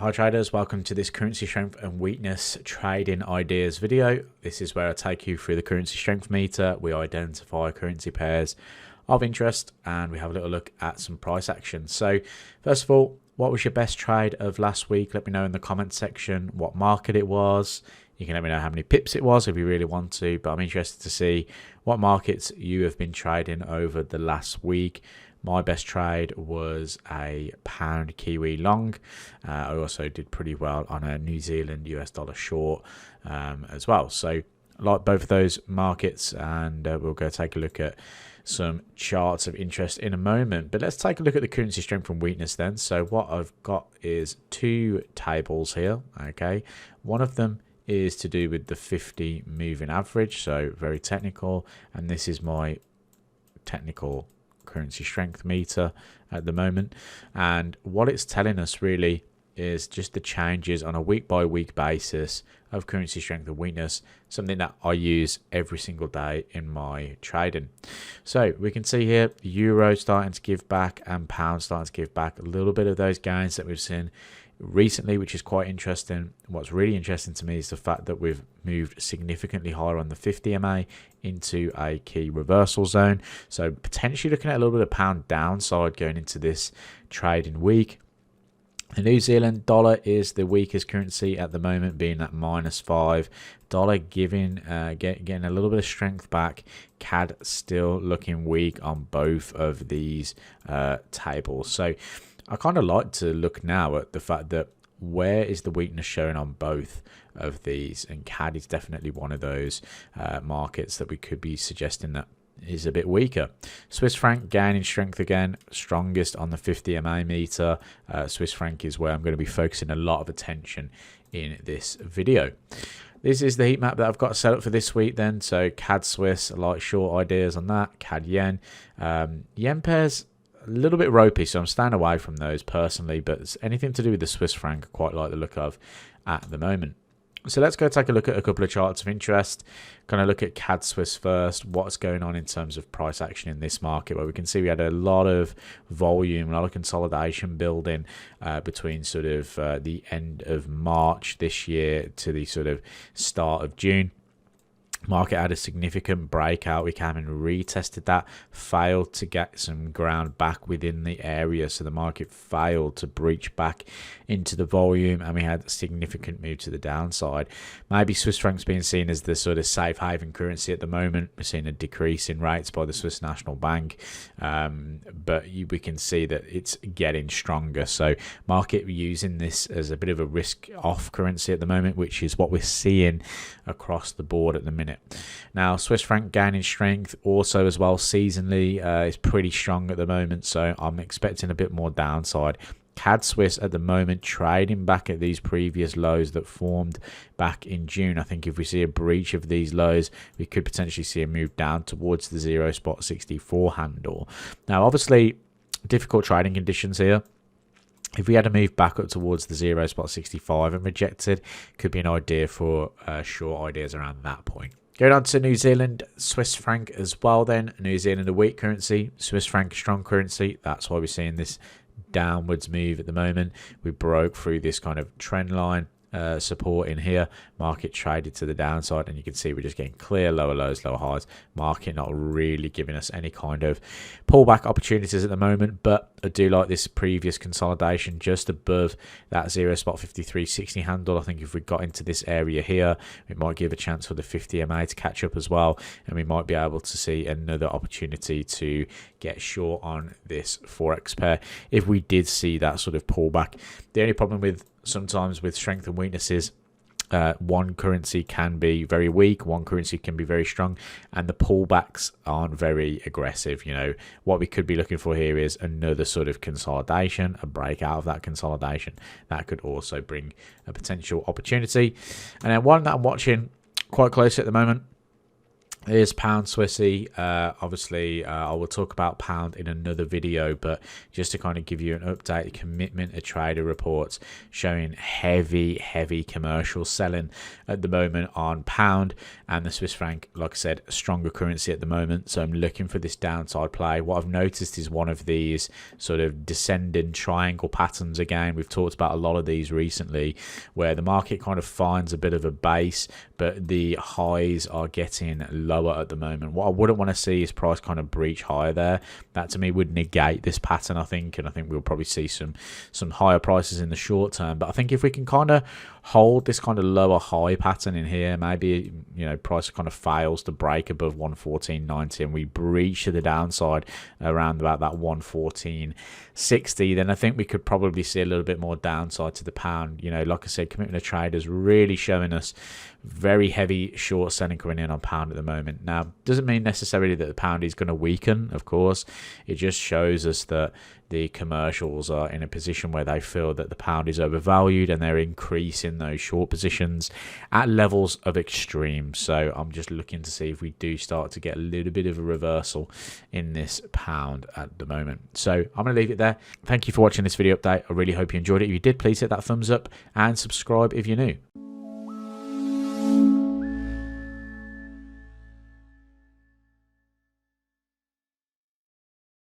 Hi traders, welcome to this currency strength and weakness trading ideas video. This is where I take you through the currency strength meter. We identify currency pairs of interest and we have a little look at some price action. So first of all, what was your best trade of last week? Let me know in the comments section what market it was. You can let me know how many pips it was if you really want to, but I'm interested to see what markets you have been trading over the last week. My best trade was a pound Kiwi long. I also did pretty well on a New Zealand US dollar short as well. So I like both of those markets, and we'll go take a look at some charts of interest in a moment. But let's take a look at the currency strength and weakness then. So what I've got is two tables here. Okay, one of them is to do with the 50 moving average, so very technical, and this is my technical currency strength meter at the moment. And what it's telling us really is just the changes on a week by week basis of currency strength and weakness, something that I use every single day in my trading. So we can see here the euro starting to give back and pound starting to give back a little bit of those gains that we've seen recently, which is quite interesting. What's really interesting to me is the fact that we've moved significantly higher on the 50 MA into a key reversal zone, so potentially looking at a little bit of pound downside going into this trading week. The New Zealand dollar is the weakest currency at the moment, being at -5. Dollar getting a little bit of strength back. CAD still looking weak on both of these tables. So I kind of like to look now at the fact that where is the weakness showing on both of these, and CAD is definitely one of those markets that we could be suggesting that is a bit weaker. Swiss franc gaining strength again, strongest on the 50 MA meter. Swiss franc is where I'm going to be focusing a lot of attention in this video. This is the heat map that I've got set up for this week then. So CAD Swiss, I like short ideas on that. CAD yen. Yen pairs a little bit ropey, so I'm staying away from those personally, but anything to do with the Swiss franc I quite like the look of at the moment. So let's go take a look at a couple of charts of interest. Going to look at CAD Swiss first. What's going on in terms of price action in this market, where we can see we had a lot of volume, a lot of consolidation building between sort of the end of March this year to the sort of start of June. Market had a significant breakout. We came and retested that, failed to get some ground back within the area, so the market failed to breach back into the volume, and we had a significant move to the downside. Maybe Swiss franc's being seen as the sort of safe haven currency at the moment. We're seeing a decrease in rates by the Swiss National Bank, but we can see that it's getting stronger. So market using this as a bit of a risk off currency at the moment, which is what we're seeing across the board at the minute. Now Swiss franc gaining strength also as well seasonally is pretty strong at the moment, so I'm expecting a bit more downside. CAD Swiss at the moment trading back at these previous lows that formed back in June. I think if we see a breach of these lows, we could potentially see a move down towards the 0.64 handle. Now obviously difficult trading conditions here. If we had a move back up towards the 0.65 and rejected, could be an idea for short ideas around that point. Going on to New Zealand, Swiss franc as well then. New Zealand a weak currency, Swiss franc a strong currency. That's why we're seeing this downwards move at the moment. We broke through this kind of trend line support in here. Market traded to the downside, and you can see we're just getting clear lower lows, lower highs. Market not really giving us any kind of pullback opportunities at the moment, but I do like this previous consolidation just above that 0.5360 handle. I think if we got into this area here, it might give a chance for the 50 MA to catch up as well, and we might be able to see another opportunity to get short on this forex pair if we did see that sort of pullback. The only problem with sometimes with strength and weaknesses, one currency can be very weak, one currency can be very strong, and the pullbacks aren't very aggressive. You know, what we could be looking for here is another sort of consolidation, a breakout of that consolidation. That could also bring a potential opportunity. And then one that I'm watching quite closely at the moment Here's pound Swissy. Obviously, I will talk about pound in another video, but just to kind of give you an update, the commitment of trader reports showing heavy commercial selling at the moment on pound, and the Swiss franc, like I said, a stronger currency at the moment. So I'm looking for this downside play. What I've noticed is one of these sort of descending triangle patterns again. We've talked about a lot of these recently, where the market kind of finds a bit of a base, but the highs are getting lower at the moment. What I wouldn't want to see is price kind of breach higher there. That to me would negate this pattern, I think, and I think we'll probably see some higher prices in the short term. But I think if we can kind of hold this kind of lower high pattern in here, maybe, you know, price kind of fails to break above 114.90 and we breach to the downside around about that 114.60, then I think we could probably see a little bit more downside to the pound. You know, like I said, commitment of traders really showing us very heavy short selling coming in on pound at the moment. Now, doesn't mean necessarily that the pound is going to weaken, of course. It just shows us that the commercials are in a position where they feel that the pound is overvalued and they're increasing those short positions at levels of extreme. So I'm just looking to see if we do start to get a little bit of a reversal in this pound at the moment. So I'm going to leave it there. Thank you for watching this video update. I really hope you enjoyed it. If you did, please hit that thumbs up and subscribe if you're new.